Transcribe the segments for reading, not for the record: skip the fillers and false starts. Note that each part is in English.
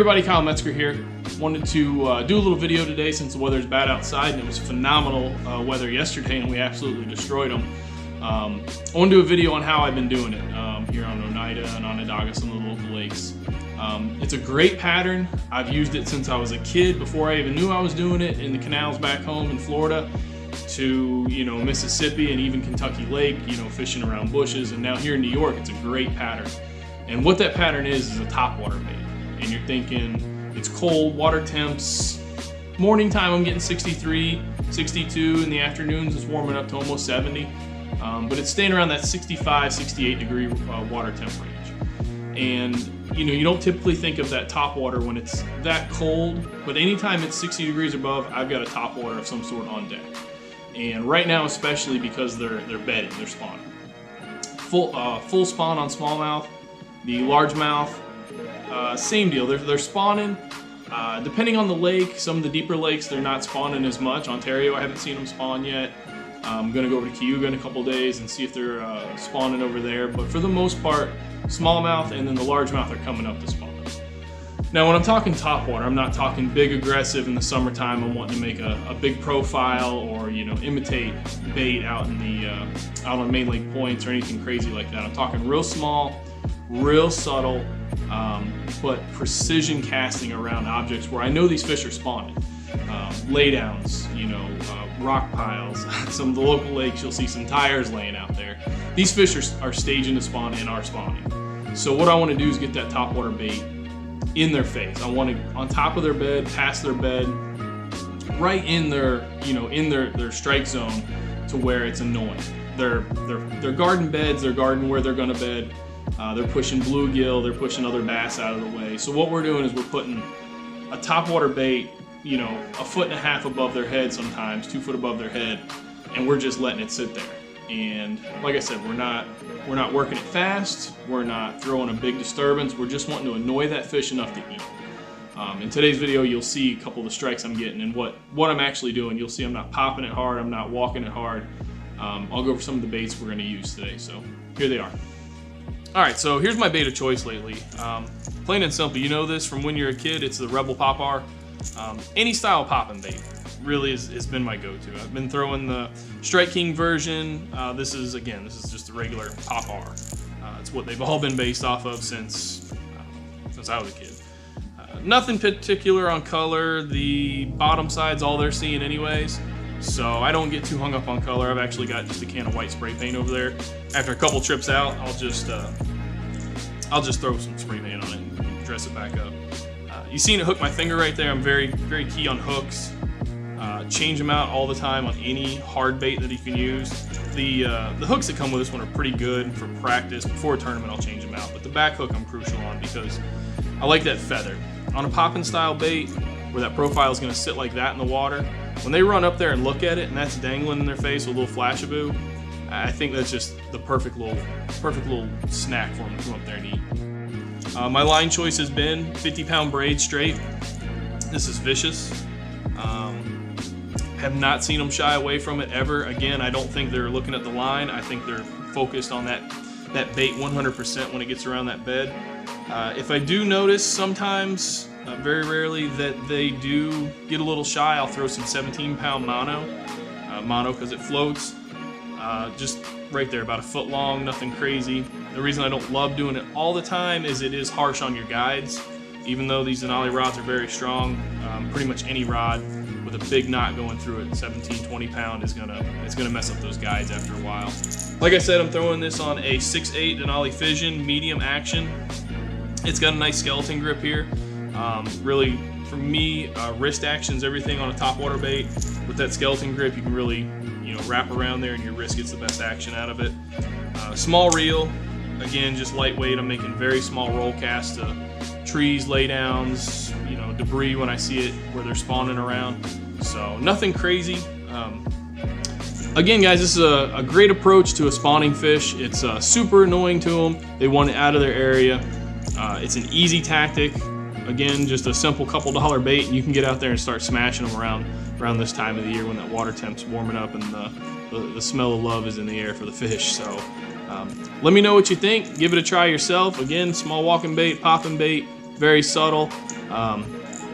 everybody, Kyle Metzger here. Wanted to do a little video today since the weather's bad outside, and it was phenomenal weather yesterday and we absolutely destroyed them. I want to do a video on how I've been doing it here on Oneida and Onondaga, some of the local lakes. It's a great pattern. I've used it since I was a kid, before I even knew I was doing it, in the canals back home in Florida to, Mississippi and even Kentucky Lake, fishing around bushes. And now here in New York, it's a great pattern. And what that pattern is a topwater bait. And you're thinking, it's cold, water temps. Morning time, I'm getting 63, 62. In the afternoons, it's warming up to almost 70. But it's staying around that 65, 68 degree water temp range. And you don't typically think of that topwater when it's that cold, but anytime it's 60 degrees above, I've got a topwater of some sort on deck. And right now, especially because they're bedding, they're spawning. Full spawn on smallmouth. The largemouth, same deal. They're spawning. Depending on the lake, some of the deeper lakes, they're not spawning as much. Ontario, I haven't seen them spawn yet. I'm going to go over to Cayuga in a couple days and see if they're spawning over there. But for the most part, smallmouth and then the largemouth are coming up to spawn. Now, when I'm talking topwater, I'm not talking big aggressive in the summertime. I'm wanting to make a big profile or imitate bait out in the out on main lake points or anything crazy like that. I'm talking real small, real subtle, but precision casting around objects where I know these fish are spawning. Laydowns, rock piles. Some of the local lakes, you'll see some tires laying out there. These fish are staging to spawn and are spawning. So what I want to do is get that topwater bait in their face. I want to on top of their bed, past their bed, right in their, in their strike zone to where it's annoying. Their garden beds, their garden where they're going to bed. They're pushing bluegill, they're pushing other bass out of the way. So what we're doing is we're putting a topwater bait, a foot and a half above their head sometimes, 2 foot above their head, and we're just letting it sit there. And like I said, we're not working it fast, we're not throwing a big disturbance, we're just wanting to annoy that fish enough to eat. In today's video, you'll see a couple of the strikes I'm getting and what I'm actually doing. You'll see I'm not popping it hard, I'm not walking it hard. I'll go over some of the baits we're going to use today, so here they are. Alright, so here's my bait of choice lately. Plain and simple, you know this from when you're a kid, it's the Rebel Pop-R. Any style popping bait really has been my go-to. I've been throwing the Strike King version. This is just the regular Pop-R. It's what they've all been based off of since I was a kid. Nothing particular on color. The bottom side's all they're seeing anyways. So I don't get too hung up on color. I've actually got just a can of white spray paint over there. After a couple trips out, I'll just throw some spray paint on it and dress it back up. You seen it hook my finger right there. I'm very, very key on hooks. Change them out all the time on any hard bait that you can use. The hooks that come with this one are pretty good for practice. Before a tournament, I'll change them out. But the back hook I'm crucial on because I like that feather. On a popping style bait, where that profile is going to sit like that in the water, when they run up there and look at it and that's dangling in their face with a little flashaboo, I think that's just the perfect little snack for them to come up there and eat. My line choice has been 50-pound braid straight. This is vicious. Have not seen them shy away from it ever. Again, I don't think they're looking at the line. I think they're focused on that bait 100% when it gets around that bed. If I do notice sometimes, very rarely, that they do get a little shy, I'll throw some 17-pound mono because it floats. Just right there, about a foot long, nothing crazy. The reason I don't love doing it all the time is it is harsh on your guides. Even though these Denali rods are very strong, pretty much any rod with a big knot going through it, 17, 20 pound, it's gonna mess up those guides after a while. Like I said, I'm throwing this on a 6/8 Denali Fission, medium action. It's got a nice skeleton grip here. Really, for me, wrist action's everything on a topwater bait. With that skeleton grip, you can really, wrap around there and your wrist gets the best action out of it. Small reel, again, just lightweight. I'm making very small roll casts to trees, laydowns, debris when I see it where they're spawning around. So nothing crazy. Again, guys, this is a great approach to a spawning fish. It's super annoying to them. They want it out of their area. It's an easy tactic. Again, just a simple couple dollar bait, and you can get out there and start smashing them around this time of the year when that water temp's warming up and the smell of love is in the air for the fish. So let me know what you think. Give it a try yourself. Again, small walking bait, popping bait, very subtle.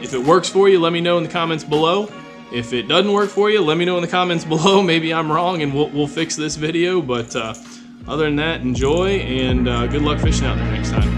If it works for you, let me know in the comments below. If it doesn't work for you, let me know in the comments below. Maybe I'm wrong and we'll fix this video. But other than that, enjoy and good luck fishing out there next time.